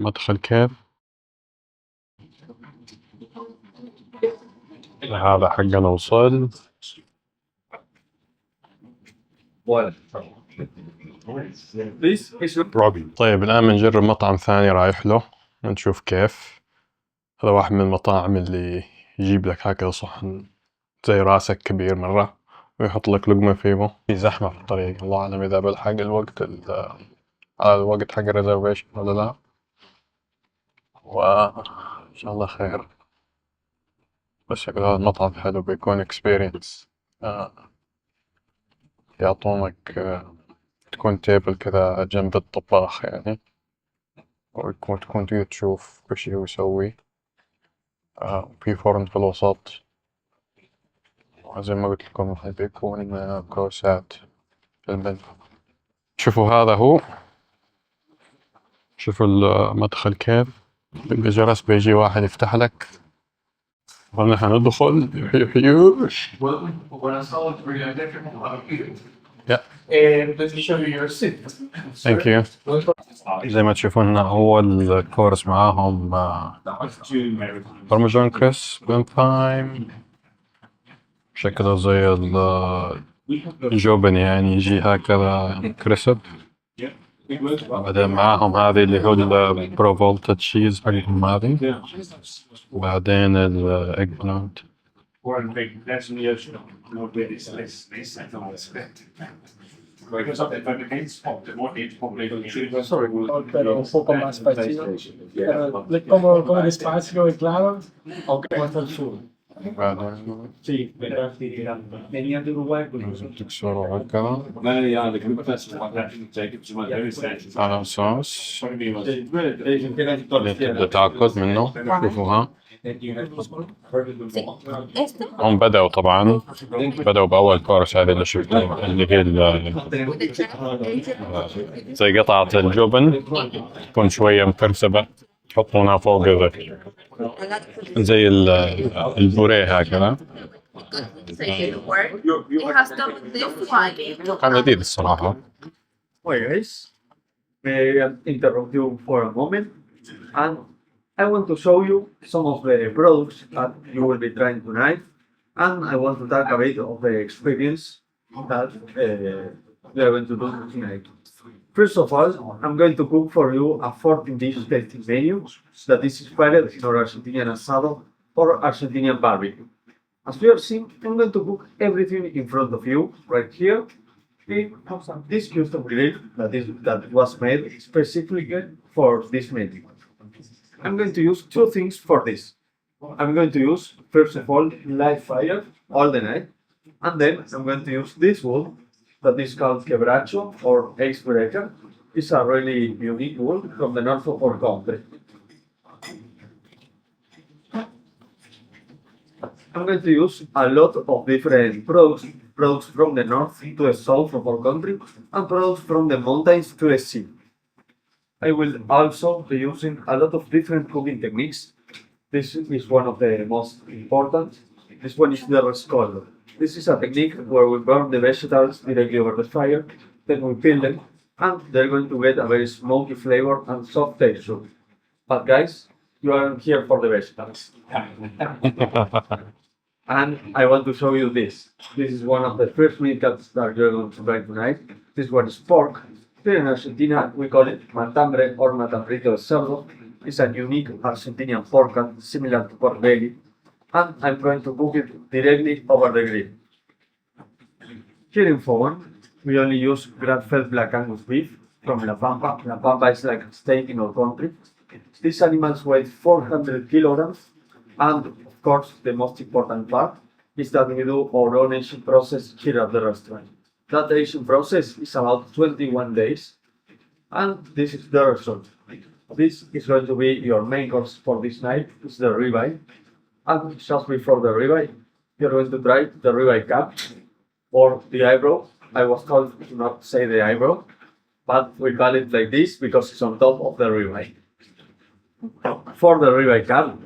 مدخل كيف. هذا حقنا وصل. طيب الآن بنجرب مطعم ثاني رايح له نشوف كيف. هذا واحد من المطاعم اللي يجيب لك هكذا صحن زي راسك كبير مرة ويحط لك لقمة فيه. في زحمة في الطريق، الله أعلم إذا بلحق الوقت على الوقت حق الريزرفيشن ولا لا، وإن شاء الله خير. بس شكل هذا المطعم حلو، بيكون experience. يعطونك تكون تيبل كذا جنب الطباخ يعني، وتكون تقدر تشوف كل شي هو يسوي. في فرن في الوسط، وزي ما قلت لكم بيكون كورسات في المنيو. شوفوا هذا هو، شوفوا المدخل كيف. بالجرس بيجي واحد يفتح لك ونحن ندخل. Thank you. زي ما تشوفون هو الكورس معاهم برمجان كريس بنتايم، شكله زي الجوبن يعني، يجي هكذا كريسب. بعدين معاهم هذه اللي هو البرو فولتا تشيز حقهم هذه، وبعدين الايج بلانت. Pero un poco más parecido. Como despacio y claro, aunque más al sur. Sí, venían de Uruguay. تكسروا هكذا على صوص تبدأ تاكل منه. شوفوها هم بدأوا طبعا بأول كورس هذه اللي شفتوها، اللي هي زي قطعة الجبن تكون شوية مكرسبة تحطونها فوق زي البوريه هكذا. كان لذيذ الصراحة. Guys, may I interrupt you for a moment, and I want to show you some of the products that you will be trying tonight, and I want to talk a bit of the experience that we are going to do tonight. First of all, I'm going to cook for you a 14-dish tasting menu that is inspired in our Argentinian asado or Argentinian barbecue. As you have seen, I'm going to cook everything in front of you right here. This custom grill that was made specifically for this menu. I'm going to use two things for this. I'm going to use, first of all, live fire all the night, and then I'm going to use this wood that is called quebracho or icebreaker. It's a really unique wood from the north of our country. I'm going to use a lot of different products from the north to the south of our country, and products from the mountains to the sea. I will also be using a lot of different cooking techniques. This is one of the most important. This one is the rescoldo. This is a technique where we burn the vegetables directly over the fire, then we peel them, and they're going to get a very smoky flavor and soft texture. But guys, you aren't here for the vegetables. And I want to show you this. This is one of the first meat cuts that you're going to try tonight. This one is pork. Here in Argentina, we call it matambre or matambrito de cerdo. It's a unique Argentinian pork cut similar to pork belly, and I'm going to cook it directly over the grill. Here in Fogon, we only use grass-fed black Angus beef from La Pampa. La Pampa is like a state in our country. These animals weigh 400 kilograms, and of course, the most important part is that we do our own aging process here at the restaurant. That aging process is about 21 days, and this is the result. This is going to be your main course for this night. It's the ribeye, and just before the ribeye, you're going to try the ribeye cap or the eyebrow. I was told to not say the eyebrow, but we call it like this because it's on top of the ribeye. For the ribeye cap,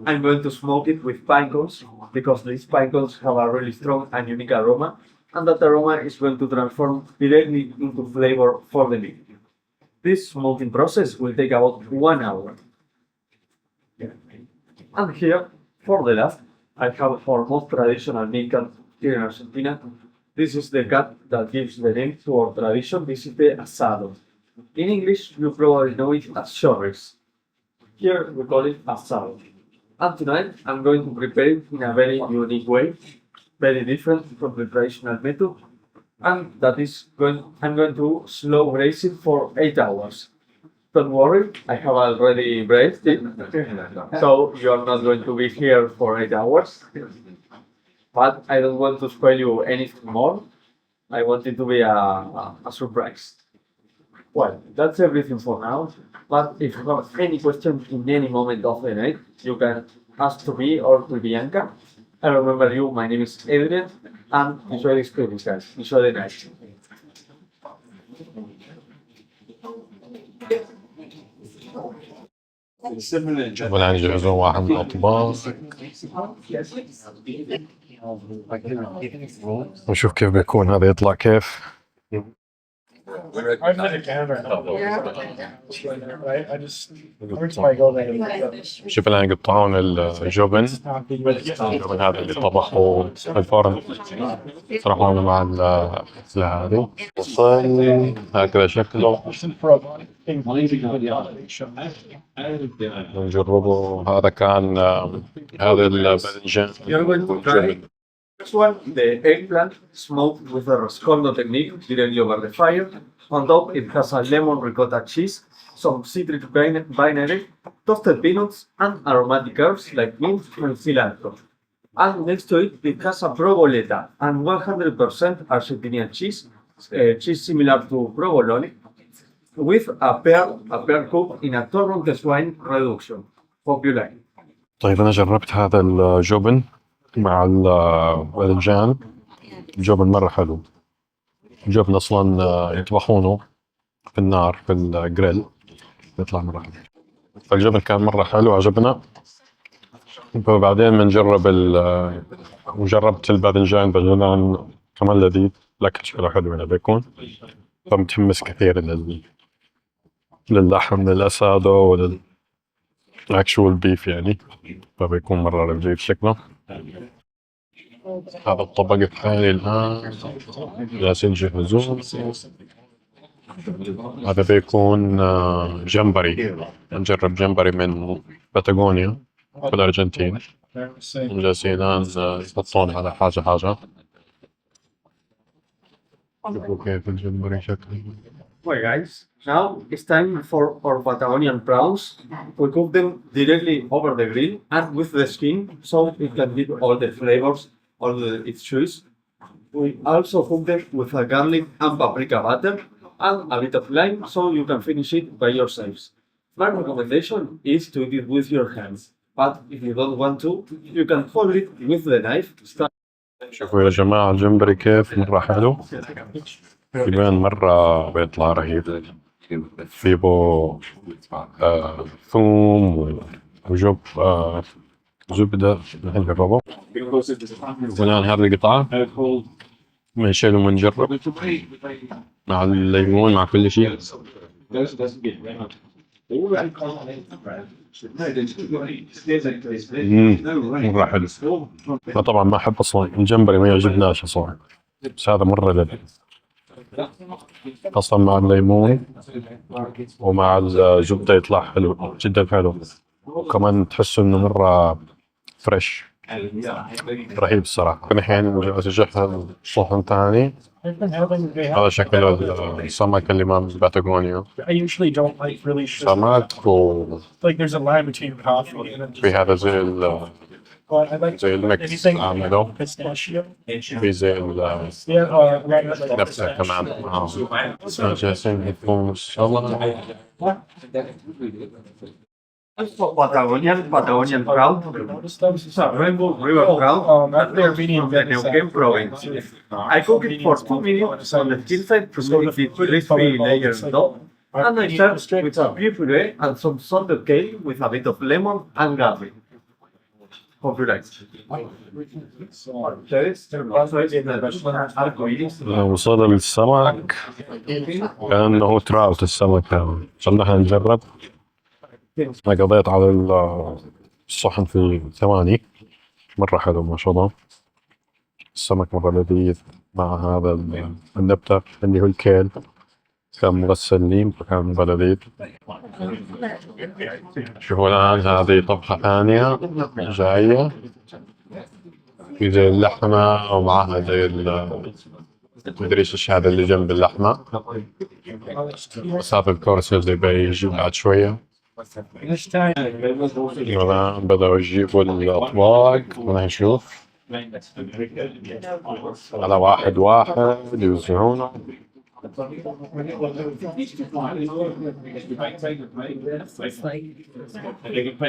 I'm going to smoke it with pine cones because these pine cones have a really strong and unique aroma, and that aroma is going to transform directly into flavor for the meat. This smoking process will take about 1 hour. And here, for the last, I have our most traditional meat cut here in Argentina. This is the cut that gives the name to our tradition. This is the asado. In English, you probably know it as chorizo. Here we call it asado. And tonight, I'm going to prepare it in a very unique way, very different from the traditional method. And that is I'm going to slow braise it for 8 hours. Don't worry, I have already braised it, so you're not going to be here for 8 hours. But I don't want to spoil you anything more. I want it to be a surprise. Well, that's everything for now. But if you have any questions in any moment of the night, you can ask to me or to Bianca. I remember you, my name is Adrian, and enjoy the experience, guys. Enjoy the night. والآن يجهزون واحد من الأطباق ونشوف كيف بيكون هذا يطلع كيف. I've never counted. I just every time I go there. شوف الآن يقطعون الجبن هذا اللي طبخوا الفرن يطرحونه مع الأكلة هذه. وصل هكذا شكله. نجربه. هذا كان هذا الباذنجان. Next one, the eggplant smoked with a Roscondo technique directly over the fire. On top, it has a lemon ricotta cheese, some citric vinegar, toasted peanuts, and aromatic herbs like mint and cilantro. And next to it, it has a provoleta and 100% Argentinian cheese, cheese similar to provolone, with a pear cooked in a torrontés wine reduction. Hope you like. طيب أنا جربت هذا الجبن مع الباذنجان. الجبن مرة حلو. الجبن أصلا يطبخونه في النار في الجريل يطلع مرة حلو. فالجبن كان مرة حلو عجبنا. وبعدين بنجرب وجربت الباذنجان كمان لذيذ. الأكل شكله حلو هنا بيكون. فمتحمس كثير للحم للأسادو وللأكشوال بيف يعني. فبيكون مرة لذيذ شكله. هذا الطبق الثاني الآن جالسين يجهزوه. هذا بيكون جمبري. نجرب جمبري من باتاغونيا في الارجنتين. جالسين الآن يحطون على حاجة. شوفوا كيف الجمبري شكله. Well guys, now it's time for our Patagonian prawns. We cook them directly over the grill and with the skin so it can get all the flavors, its juice. We also cook them with a garlic and paprika butter and a bit of lime so you can finish it by yourselves. My recommendation is to eat it with your hands, but if you don't want to, you can hold it with the knife. شوفوا يا جماعة الجمبري كيف مرة حلو. يبان مرة بيطلع رهيب. في بو ثوم زبدة نجربه. والآن هذه القطعة بنشيله ونجرب مع الليمون مع كل شيء. مرة حلو. أنا طبعا ما أحب أصلا الجمبري ما يعجبناش أصلا. بس هذا مرة لذيذ. أصلا مع الليمون ومع الزبدة يطلع حلو جدا حلو. وكمان تحس إنه مرة فريش رهيب الصراحة. الحين جالس أجهز صحن ثاني. هذا شكل السمك اللي من باتاغونيا. I usually don't like really سمك like there's a line between coffee and في هذا زي but I like زي الميكس anything عامله. pistachio. في زي Yeah, نفسه كمان. جالسين يطبخون السمك. Patagonian crown. It's a rainbow river crown. They're medium The Neuquén province. I cook it for 2 minutes on the skin side to make it crispy layer on top. And I serve with a beef puree and some salted kale with a bit of lemon and garlic. Hope you like. وصل السمك كأنه تراوت السمك هذا. خلنا نجرب. أنا قضيت على الصحن في 8 مرة حلو ما شاء الله. السمك مرة لذيذ مع هذا النبتة اللي هو الكيل، كان مغسل ليم فكان مرة لذيذ. شوفوا الآن هذه طبخة ثانية جاية في زي اللحمة ومعها زي مدري ايش هذا اللي جنب اللحمة، بس هذا الكورس اللي بيجي بعد شوية. الآن بدأوا يجيبوا الأطباق ونشوف على واحد يوزعونه.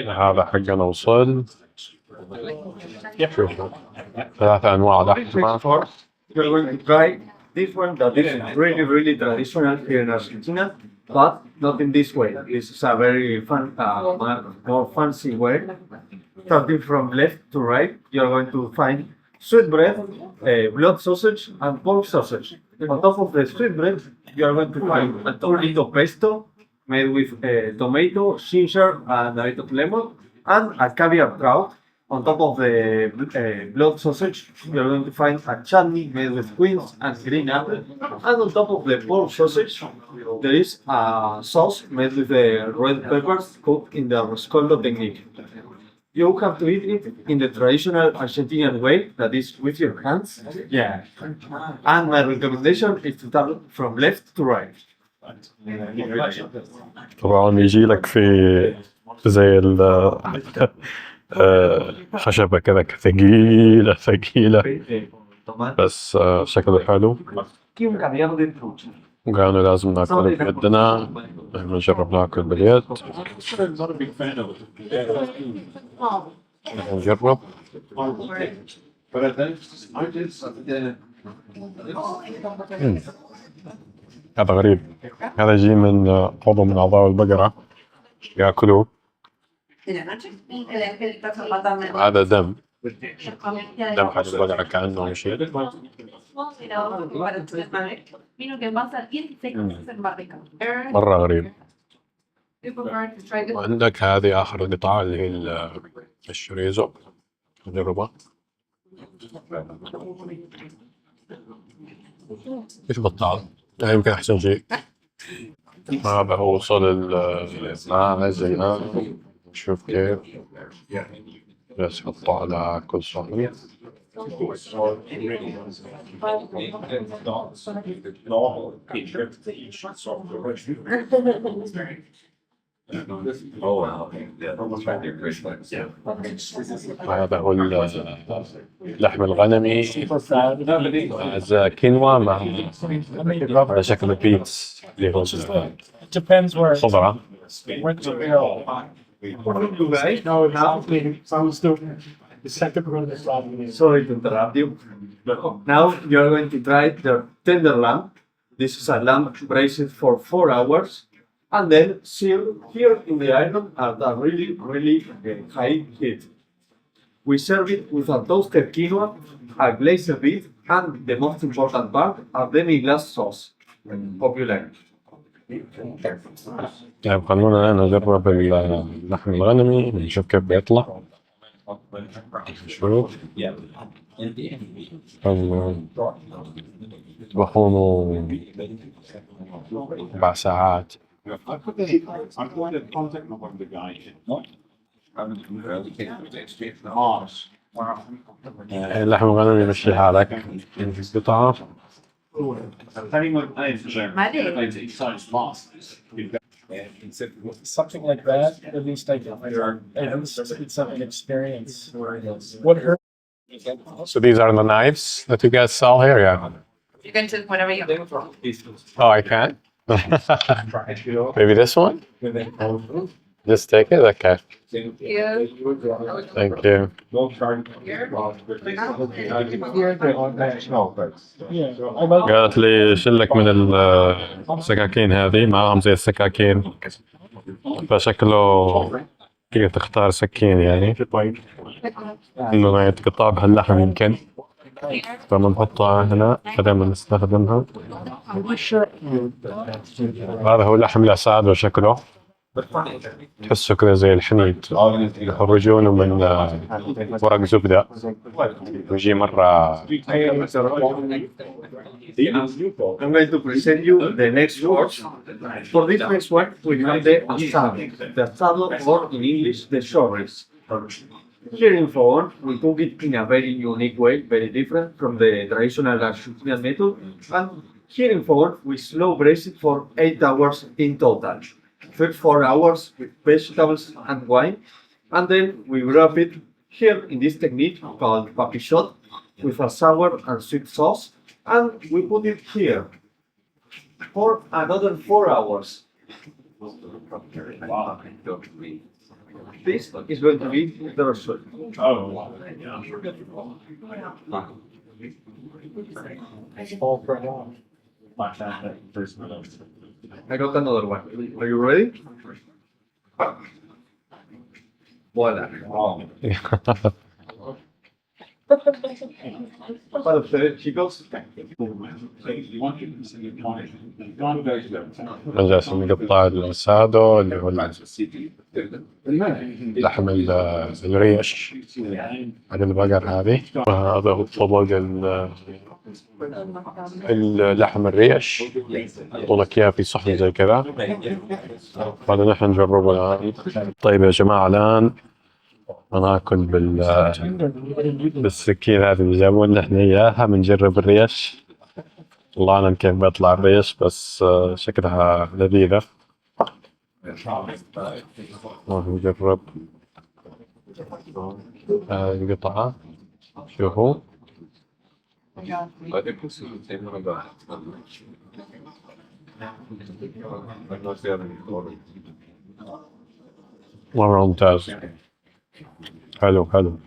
هذا حقنا وصل. شوفوا 3 أنواع لحمة. You're going to try this one that is really traditional here in Argentina, but not in this way. This is a very fun, more fancy way. Starting from left to right, you're going to find sweetbread, blood sausage, and pork sausage. On top of the sweetbread, you're going to find a tortilla pesto made with tomato, ginger, and a bit of lemon, and a caviar trout. On top of the blood sausage, you're going to find a chutney made with quince and green apple. And on top of the pork sausage, there is a sauce made with the red peppers cooked in the roscoldo technique. You have to eat it in the traditional Argentinian way, that is with your hands. Yeah. And my recommendation is to start from left to right. طبعا يجي لك في زي خشبة كذا ثقيلة بس شكله حلو. وقالوا لازم ناكل بيدنا. نجرب ناكل باليد. نجرب. هذا غريب. هذا يجي من عضو من أعضاء البقرة يأكلوه. هذا دم حق البقرة كأنه شيء. مرة غريب. وعندك هذه آخر قطعة اللي هي الشوريزو. نجربها. ايش بطال؟ يمكن أحسن شيء. هذا هو وصل الماء نزلناه. نشوف كيف. بس حطه على كل صحن. هذا هو اللحم الغنمي. هذا كينوا مع شكل بيتس اللي هو خضرة. Sorry to interrupt you. Now you're going to try the tender lamb. This is a lamb braised for 4 hours and then sealed here in the iron at a really high heat. We serve it with a toasted quinoa, a glazed beef, and the most important part, a demi-glace sauce. Hope you like it. طيب خلونا نجرب اللحم الغنمي نشوف كيف بيطلع. شوف يطبخونه 4 ساعات. اللحم الغنمي مشي حالك قطعة. Something like that, at least it's an experience. What hurt? So these are the knives that you guys sell here, yeah? You can choose whatever you want. Oh, I can? Maybe this one? Just take it? Okay. Thank you. قالت لي شلك من السكاكين هذه، معهم زي السكاكين فشكله تقدر تختار سكين يعني إنه ما يتقطع بهاللحم يمكن، فبنحطها هنا بدل ما نستخدمها. هذا هو لحم الأسادو شكله، تحسه كذا زي الحنيد، يخرجونه من ورق زبدة ويجي مرة. I'm going to present you the next course. For this next one, we have the asado. The asado, or in English, the shorts. Here in Fogon, we cook it in a very unique way, very different from the traditional Argentinian method. And here in Fogon, we slow braise it for 8 hours in total. First 4 hours with vegetables and wine, and then we wrap it here in this technique called papichot with a sour and sweet sauce, and we put it here for another 4 hours. This is going to be the result. I got another one. Are you ready? Voila. Para ustedes, chicos. جالسين نقطع الأسادو اللي هو لحم الريش على البقر هذه. وهذا هو الطبق اللحم الريش، يحطولك إياه في صحن زي كذا. هذا نحن نجربه الآن. طيب يا جماعة، الآن بناكل بالسكين هذه اللي جابوا لنا احنا إياها. بنجرب الريش. الله أعلم كيف بيطلع الريش، بس شكلها لذيذة. نجرب هذه القطعة. شوفوا مرة ممتاز. حلو حلو.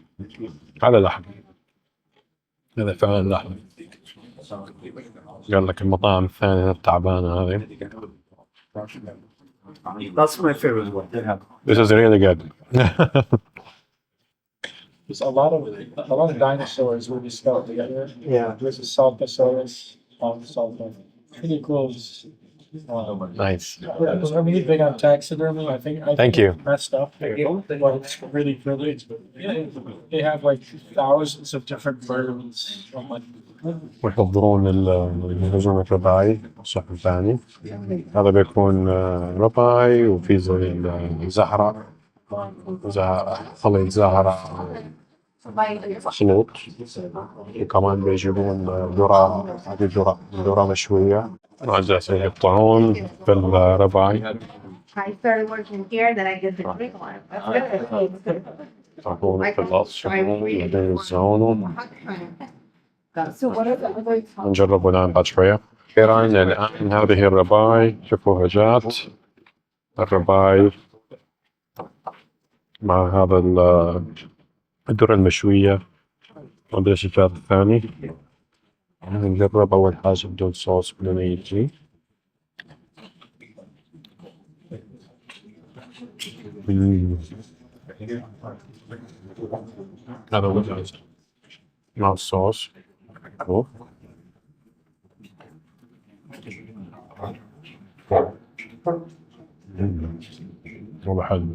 هذا لحم، هذا فعلا لحم. قال لك المطاعم الثانية التعبانة هذه. That's my favorite one. This is really good. There's a lot of dinosaurs were discovered together. Yeah. There's a Saltasaurus, pretty close. Nice. I'm really big on taxidermy. I think Thank you. it's messed up, but it's really privileged. They have like thousands of different birds from like. ويحضرون يجهزون الرباعي صحن ثاني. هذا بيكون رباعي وفي زي الزهرة، خليط زهرة خلوط. وكمان بيجيبون ذرة، هذه ذرة مشوية. جالسين يقطعون بالرباعي. I started working here, then I did the Greek one. That's good. يحطونه في العصر بعدين يوزعونه. So what are the other نجربه الآن بعد شوية. أخيرا الآن هذه الرباعي، شوفوها جات الرباعي مع هذا الذرة المشوية والشكل الثاني. نجرب أول حاجة بدون صوص بدون أي شيء. هذا هو جاهز مع الصوص. أوه. والله حلو.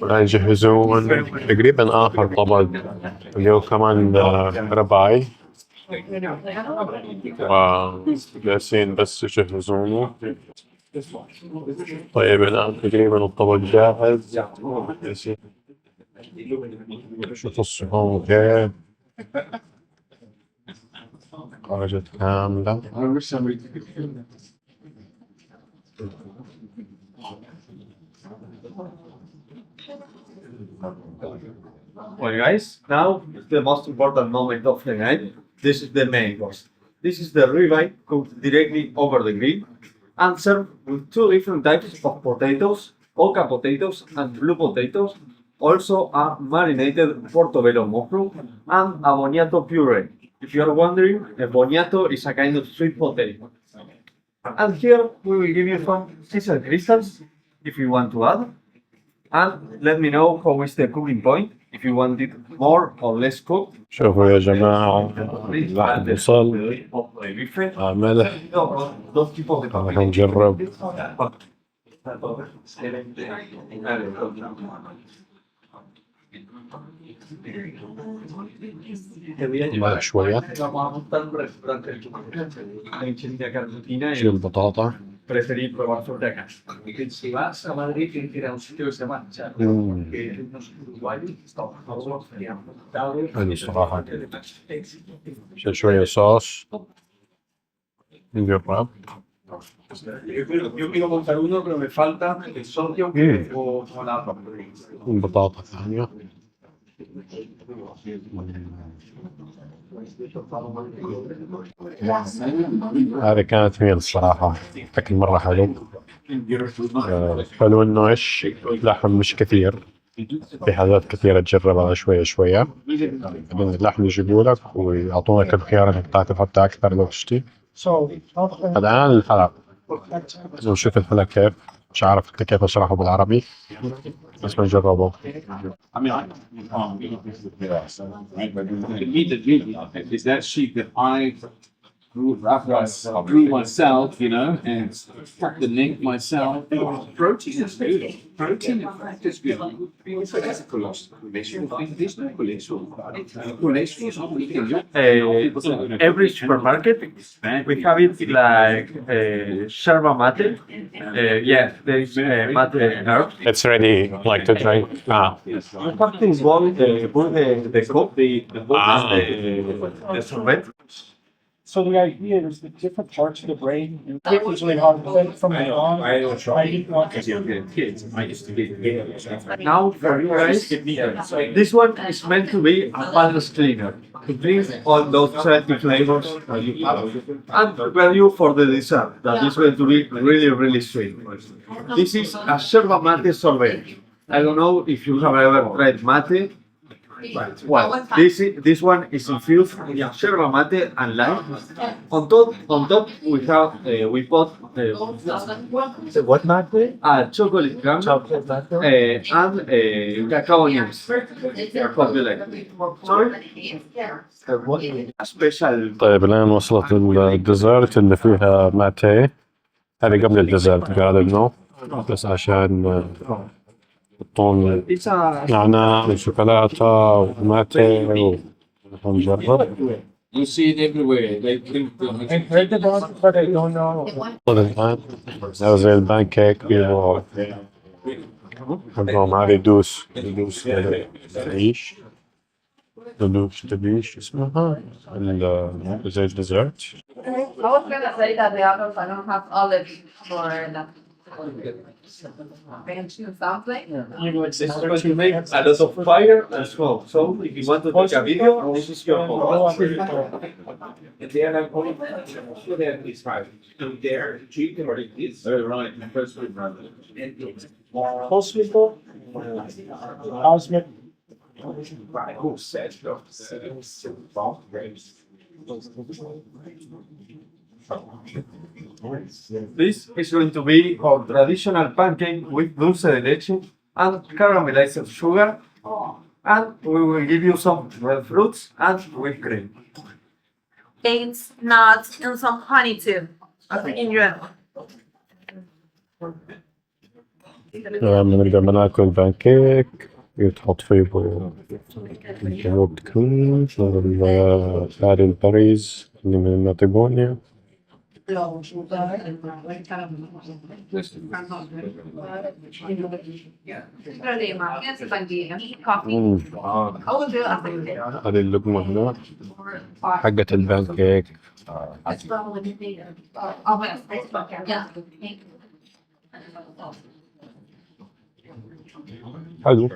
والآن يجهزون تقريبا آخر طبق اللي هو كمان رباعي، وجالسين بس يجهزونه. طيب الآن تقريبا الطبق جاهز. شوفوا الصحون كيف خرجت كاملة. Well, guys, now the most important moment of the night. This is the main course. This is the ribeye cooked directly over the grill and served with two different types of potatoes, oca potatoes and blue potatoes, also a marinated portobello mushroom and ammoniato puree. If you're wondering, a boniato is a kind of sweet potato. And here we will give you some sesame crystals if you want to add. And let me know how is the cooking point, if you want it more or less cooked. شوفوا يا جماعة اللحم وصل ملح. راح نجرب ملح شوية. شيل البطاطا. حلو صراحة. شيل شوية صوص. نجرب. Yo quiero montar uno, pero me falta el sodio o la البطاطا الثانية. هذه كانت هي الصراحة أكل مرة حلو. حلو إنه إيش لحم مش كثير، في حاجات كثيرة تجربها شوية شوية. بعدين اللحم يجيبوا لك ويعطونك الخيار إنك تاكل حتى أكثر لو تشتي. الآن الحلا، نشوف الحلا كيف، مش عارف كيف أشرحه بالعربي بس بنجربه. I mean, the meat that really is that sheep that I grew myself, you know, and cut the neck myself. Protein is good. Protein, in fact, is good. That's a cholesterol. There's no cholesterol. Cholesterol is not weak. Every supermarket, we have it like yerba mate. Yeah, there is mate herb. It's ready like to drink. You have to boil the cup, the sorbet. So the idea is the different parts of the brain usually hard to think from the on. I didn't want to. Now for you guys, this one is meant to be a balance cleaner, to bring all those salty flavors and prepare you for the dessert that is going to be really, really sweet. This is a yerba mate sorbet. I don't know if you have ever tried mate. Well, this one is infused with yerba mate and lime. On top we put what mate? Chocolate caramel and cacao nibs. Sorry? A special. طيب الآن وصلت الديزرت اللي فيها ماتيه. هذه قبل الديزرت قاعد إنه بس عشان بطون نعناع وشوكولاتة وماتيه ونجرب. You see it everywhere. They think I heard about it, but I don't know. الآن هذا زي البانكيك عندهم هذه دوس عيش تبيش اسمها زي الديزرت. I was gonna say that the others I don't have olives for that. Something. This is going to make a lot of fire and smoke. So if you want to take a video, this is your home. and then I'm going to there is right. So there, chicken or this. Right. First we run. Hospital. Hospital. Right. Who said This is going to be our traditional pancake with dulce de leche and caramelized sugar, and we will give you some red fruits and whipped cream. Dates, nuts, and some honey too. In general. نقدر ناكل بانكيك يتحط فيه الويب كريم هذه الباريز اللي من ماتيغونيا. هذه اللقمة هنا حقت البانكيك. حلو.